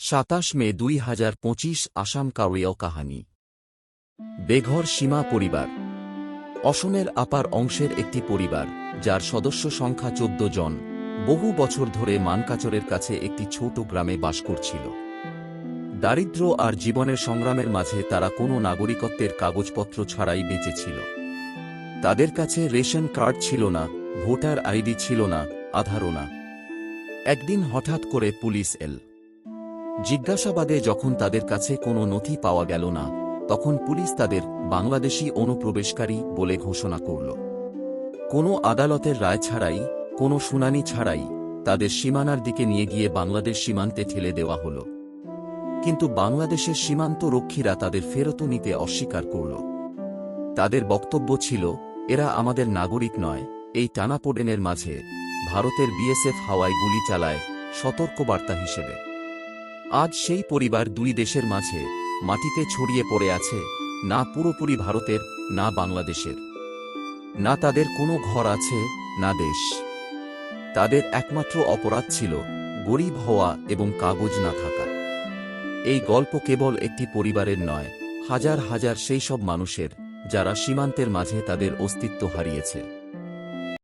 27 মে 2025 আসাম কাউরিয়াও কাহানি। বেঘর সীমা পরিবার। অসমের আপার অংশের একটি পরিবার, যার সদস্য সংখ্যা 14 জন, বহু বছর ধরে মানকাচরের কাছে একটি ছোট গ্রামে বাস করছিল। দারিদ্র্য আর জীবনের সংগ্রামের মাঝে তারা কোনো নাগরিকত্বের কাগজপত্র ছাড়াই বেঁচে ছিল। তাদের কাছে রেশন কার্ড ছিল না, ভোটার আইডি ছিল না, আধারও না। একদিন হঠাৎ করে পুলিশ এল। জিজ্ঞাসাবাদে যখন তাদের কাছে কোনো নথি পাওয়া গেল না, তখন পুলিশ তাদের বাংলাদেশি অনুপ্রবেশকারী বলে ঘোষণা করল। কোনো আদালতের রায় ছাড়াই, কোনো শুনানি ছাড়াই তাদের সীমানার দিকে নিয়ে গিয়ে বাংলাদেশ সীমান্তে ঠেলে দেওয়া হল। কিন্তু বাংলাদেশের সীমান্ত রক্ষীরা তাদের ফেরত নিতে অস্বীকার করল। তাদের বক্তব্য ছিল, এরা আমাদের নাগরিক নয়। এই টানাপোড়েনের মাঝে ভারতের বিএসএফ হাওয়ায় গুলি চালায় সতর্কবার্তা হিসেবে। আজ সেই পরিবার দুই দেশের মাঝে মাটিতে ছড়িয়ে পড়ে আছে, না পুরোপুরি ভারতের, না বাংলাদেশের। না তাদের কোনো ঘর আছে, না দেশ। তাদের একমাত্র অপরাধ ছিল গরিব হওয়া এবং কাগজ না থাকা। এই গল্প কেবল একটি পরিবারের নয়, হাজার হাজার সেই সব মানুষের, যারা সীমান্তের মাঝে তাদের অস্তিত্ব হারিয়েছে।